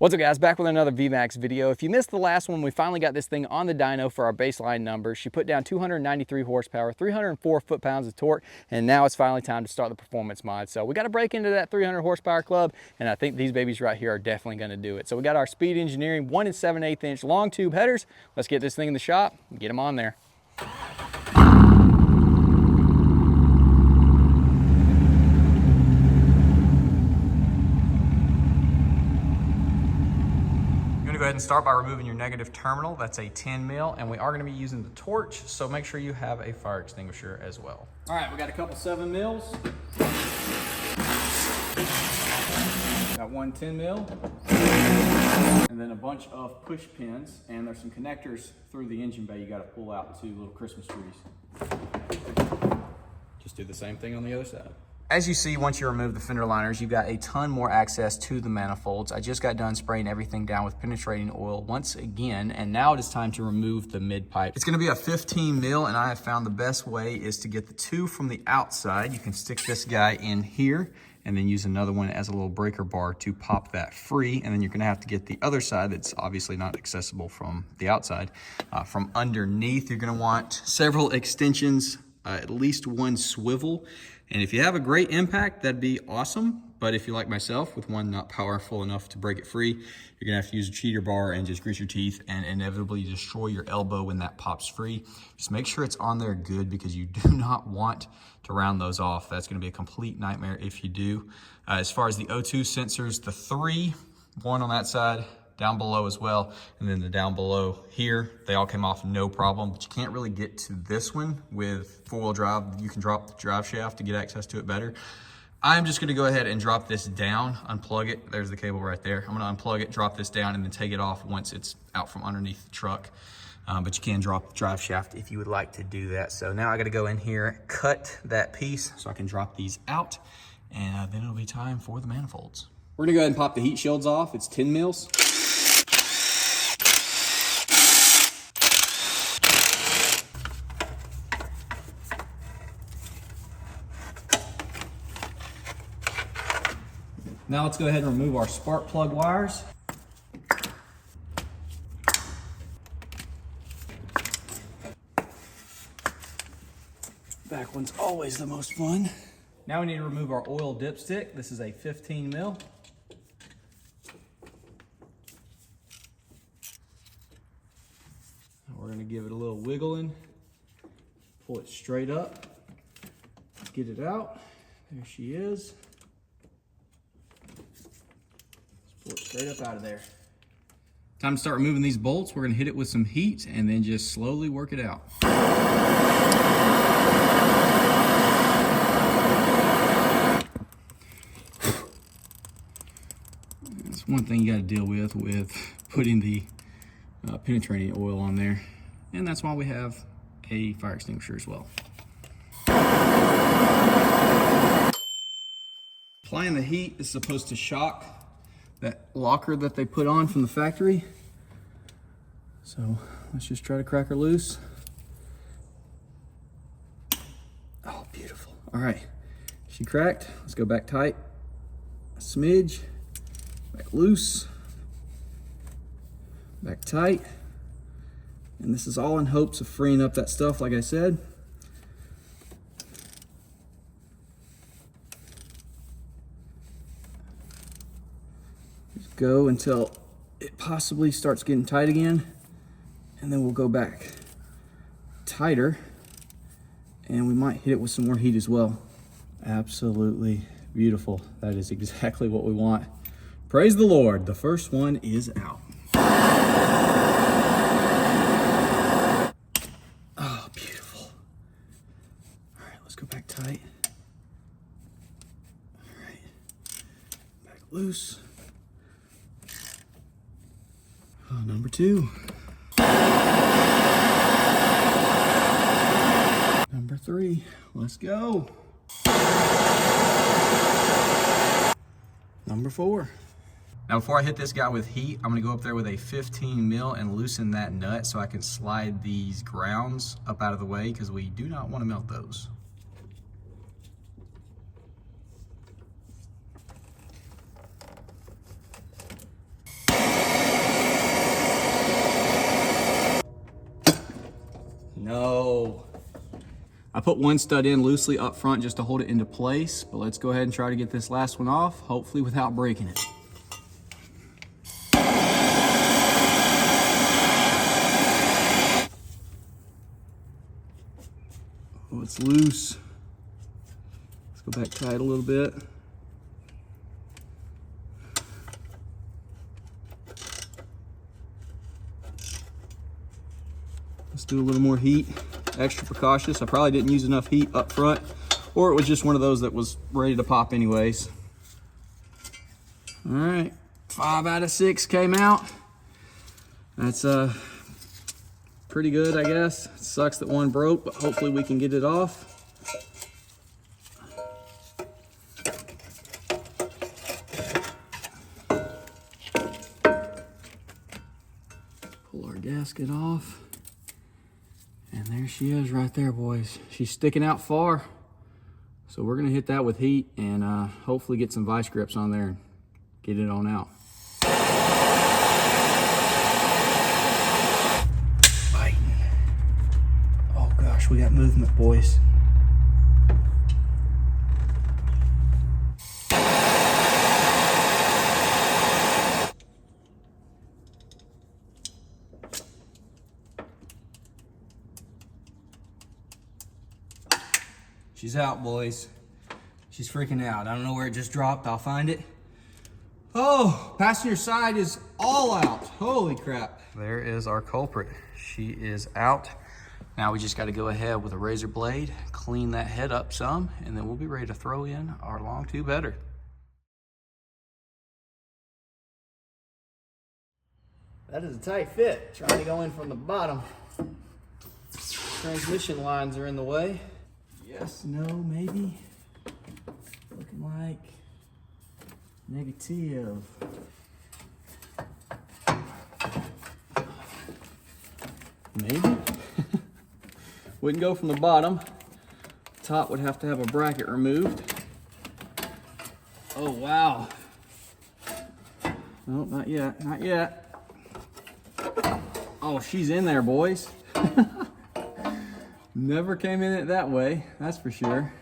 What's up guys, back with another VMAX video. If you missed the last one, we finally got this thing on the dyno for our baseline numbers. She put down 293 horsepower, 304 foot-pounds of torque, and now it's finally time to start the performance mod. So we got to break into that 300 horsepower club, and I think these babies right here are definitely going to do it. So we got our Speed Engineering 1 7/8 inch long tube headers. Let's get this thing in the shop and get them on there. Go ahead and start by removing your negative terminal. That's a 10 mil, and we are going to be using the torch, so make sure you have a fire extinguisher as well. All right, we got a couple 7 mils. Got one 10 mil, and then a bunch of push pins, and there's some connectors through the engine bay you got to pull out to little Christmas trees. Just do the same thing on the other side. As you see, once you remove the fender liners, you've got a ton more access to the manifolds. I just got done spraying everything down with penetrating oil once again, and now it is time to remove the mid pipe. It's gonna be a 15 mil, and I have found the best way is to get the two from the outside. You can stick this guy in here, and then use another one as a little breaker bar to pop that free, and then you're gonna have to get the other side that's obviously not accessible from the outside. From underneath, you're gonna want several extensions, at least one swivel. And if you have a great impact, that'd be awesome. But if you're like myself, with one not powerful enough to break it free, you're gonna have to use a cheater bar and just grease your teeth and inevitably destroy your elbow when that pops free. Just make sure it's on there good, because you do not want to round those off. That's gonna be a complete nightmare if you do. As far as the O2 sensors, the three, one on that side, down below as well, and then the down below here, they all came off no problem, but you can't really get to this one with four-wheel drive. You can drop the drive shaft to get access to it better. I'm just gonna go ahead and drop this down, unplug it. There's the cable right there. I'm gonna unplug it, drop this down, and then take it off once it's out from underneath the truck. But you can drop the drive shaft if you would like to do that. So now I gotta go in here, cut that piece so I can drop these out, and then it'll be time for the manifolds. We're gonna go ahead and pop the heat shields off. It's 10 mils. Now let's go ahead and remove our spark plug wires. Back one's always the most fun. Now we need to remove our oil dipstick. This is a 15 mil. We're gonna give it a little wiggling. Pull it straight up. Get it out. There she is. Pull it straight up out of there. Time to start removing these bolts. We're gonna hit it with some heat and then just slowly work it out. That's one thing you gotta deal with putting the penetrating oil on there. And that's why we have a fire extinguisher as well. Applying the heat is supposed to shock that locker that they put on from the factory. So let's just try to crack her loose. Oh, beautiful. All right, she cracked. Let's go back tight. A smidge, back loose, back tight. And this is all in hopes of freeing up that stuff, like I said. Just go until it possibly starts getting tight again, and then we'll go back tighter, and we might hit it with some more heat as well. Absolutely beautiful. That is exactly what we want. Praise the Lord, the first one is out. Oh, beautiful. All right, let's go back tight. All right, back loose. Oh, number two. Number three, let's go. Number four. Now before I hit this guy with heat, I'm gonna go up there with a 15 mil and loosen that nut so I can slide these grounds up out of the way, because we do not want to melt those. I put one stud in loosely up front just to hold it into place, but let's go ahead and try to get this last one off, hopefully without breaking it. Oh, it's loose. Let's go back tight a little bit. Let's do a little more heat. Extra precautious. I probably didn't use enough heat up front, or it was just one of those that was ready to pop anyways. All right, 5 out of 6 came out. That's pretty good, I guess. It sucks that one broke, but hopefully we can get it off. Pull our gasket off. And there she is right there, boys. She's sticking out far. So we're gonna hit that with heat and hopefully get some vice grips on there and get it on out. Biting. Oh gosh, we got movement, boys. She's out, boys. She's freaking out. I don't know where it just dropped. I'll find it. Oh, passenger side is all out. Holy crap. There is our culprit. She is out. Now we just got to go ahead with a razor blade, clean that head up some, and then we'll be ready to throw in our long tube header. That is a tight fit. Trying to go in from the bottom. Transmission lines are in the way. Yes, no, maybe. Looking like negative. Maybe. Wouldn't go from the bottom. Top would have to have a bracket removed. Oh, wow. No, not yet, not yet. Oh, she's in there, boys. Never came in it that way, that's for sure.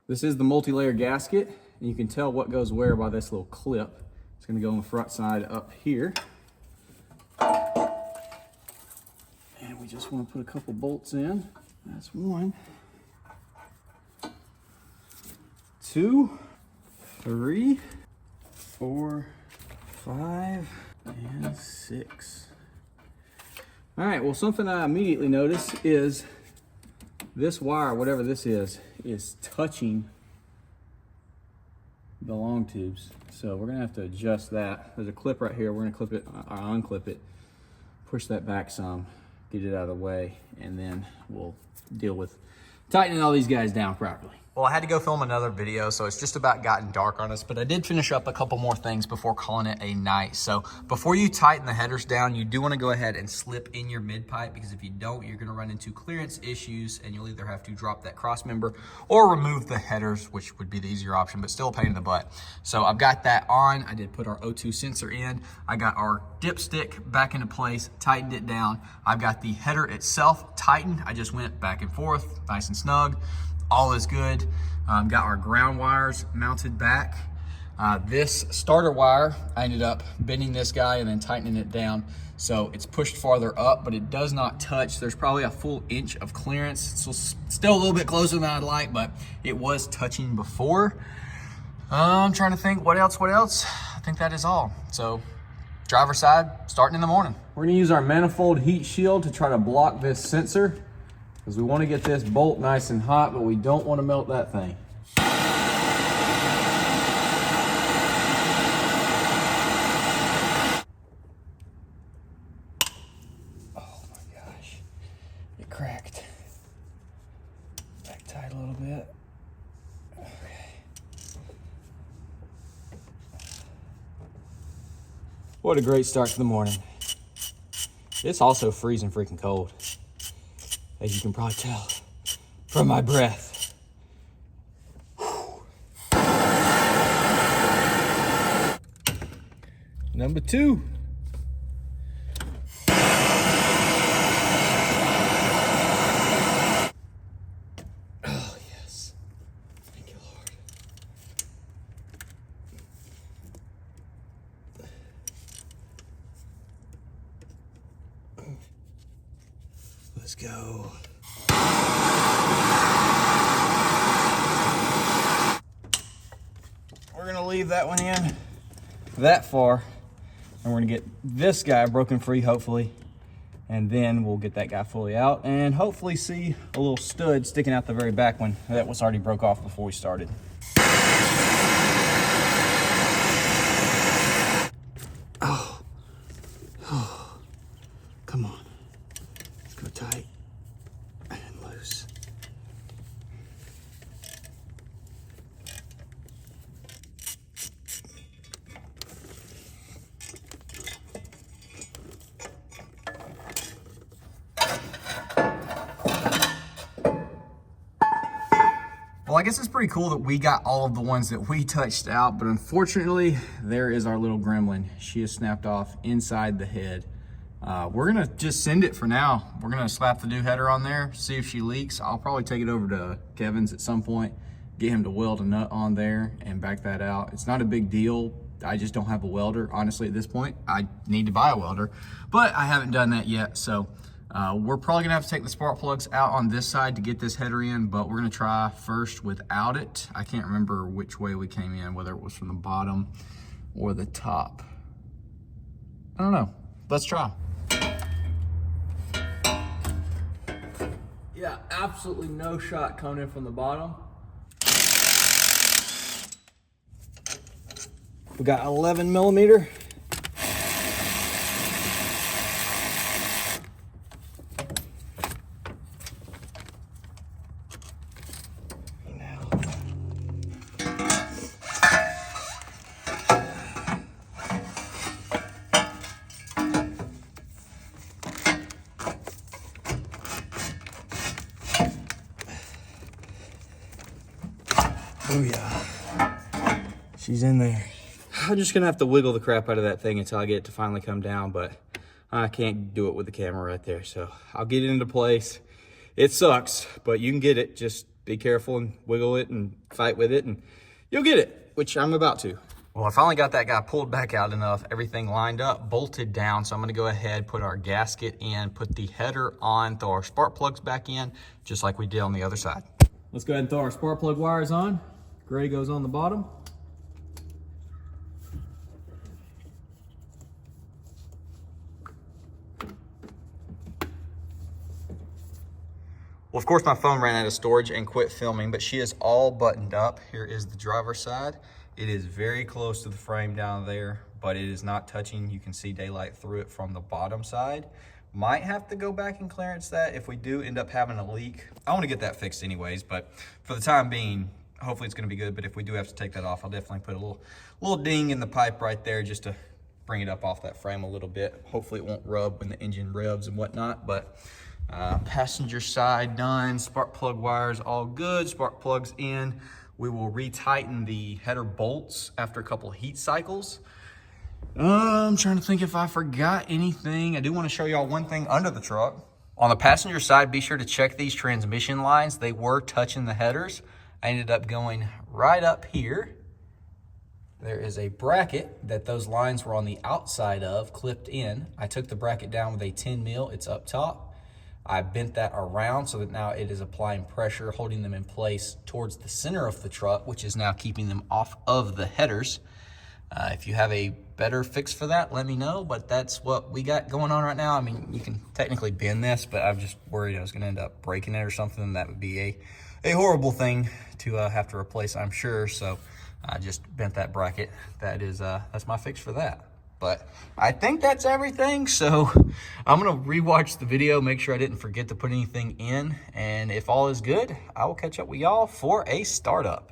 This is the multi-layer gasket, and you can tell what goes where by this little clip. It's gonna go on the front side up here. And we just wanna put a couple bolts in. That's 1, 2, 3, 4, 5, and 6. All right, well, something I immediately noticed is this wire, whatever this is touching the long tubes. So we're gonna have to adjust that. There's a clip right here. We're gonna clip it, or unclip it, push that back some, get it out of the way, and then we'll deal with tightening all these guys down properly. Well, I had to go film another video, so it's just about gotten dark on us, but I did finish up a couple more things before calling it a night. So before you tighten the headers down, you do want to go ahead and slip in your mid pipe, because if you don't, you're going to run into clearance issues, and you'll either have to drop that cross member or remove the headers, which would be the easier option, but still a pain in the butt. So I've got that on. I did put our O2 sensor in. I got our dipstick back into place, tightened it down. I've got the header itself tightened. I just went back and forth, nice and snug. All is good. Got our ground wires mounted back. This starter wire, I ended up bending this guy and then tightening it down. So it's pushed farther up, but it does not touch. There's probably a full inch of clearance. So still a little bit closer than I'd like, but it was touching before. I'm trying to think what else? I think that is all. So driver's side, starting in the morning. We're gonna use our manifold heat shield to try to block this sensor, because we want to get this bolt nice and hot, but we don't want to melt that thing. Oh my gosh, it cracked. Back tight a little bit. Okay. What a great start to the morning. It's also freezing freaking cold, as you can probably tell from my breath. Number 2. Let's go. We're gonna leave that one in that far, and we're gonna get this guy broken free, hopefully, and then we'll get that guy fully out and hopefully see a little stud sticking out the very back one that was already broke off before we started. Oh, come on. Let's go tight and loose. Well, I guess it's pretty cool that we got all of the ones that we touched out, but unfortunately, there is our little gremlin. She is snapped off inside the head. We're gonna just send it for now. We're gonna slap the new header on there, see if she leaks. I'll probably take it over to Kevin's at some point, get him to weld a nut on there and back that out. It's not a big deal. I just don't have a welder. Honestly, at this point, I need to buy a welder, but I haven't done that yet. So we're probably gonna have to take the spark plugs out on this side to get this header in, but we're gonna try first without it. I can't remember which way we came in, whether it was from the bottom or the top. I don't know. Let's try. Yeah, absolutely no shot coming in from the bottom. We got 11 millimeter. Oh yeah, she's in there. I'm just gonna have to wiggle the crap out of that thing until I get it to finally come down, but I can't do it with the camera right there. So I'll get it into place. It sucks, but you can get it. Just be careful and wiggle it and fight with it and you'll get it, which I'm about to. Well, I finally got that guy pulled back out enough, everything lined up, bolted down. So I'm gonna go ahead, put our gasket in, put the header on, throw our spark plugs back in, just like we did on the other side. Let's go ahead and throw our spark plug wires on. Gray goes on the bottom. Well, of course, my phone ran out of storage and quit filming, but she is all buttoned up. Here is the driver's side. It is very close to the frame down there, but it is not touching. You can see daylight through it from the bottom side. Might have to go back and clearance that if we do end up having a leak. I want to get that fixed anyways, but for the time being, hopefully it's going to be good. But if we do have to take that off, I'll definitely put a little ding in the pipe right there just to bring it up off that frame a little bit. Hopefully it won't rub when the engine revs and whatnot. But passenger side done, spark plug wires all good, spark plugs in. We will retighten the header bolts after a couple of heat cycles. I'm trying to think if I forgot anything. I do want to show y'all one thing under the truck. On the passenger side, be sure to check these transmission lines. They were touching the headers. I ended up going right up here. There is a bracket that those lines were on the outside of, clipped in. I took the bracket down with a 10 mil, it's up top. I bent that around so that now it is applying pressure, holding them in place towards the center of the truck, which is now keeping them off of the headers. If you have a better fix for that, let me know, but that's what we got going on right now. I mean, you can technically bend this, but I'm just worried I was gonna end up breaking it or something. That would be a horrible thing to have to replace, I'm sure. So I just bent that bracket. That is, that's my fix for that. But I think that's everything. So I'm gonna rewatch the video, make sure I didn't forget to put anything in. And if all is good, I will catch up with y'all for a startup.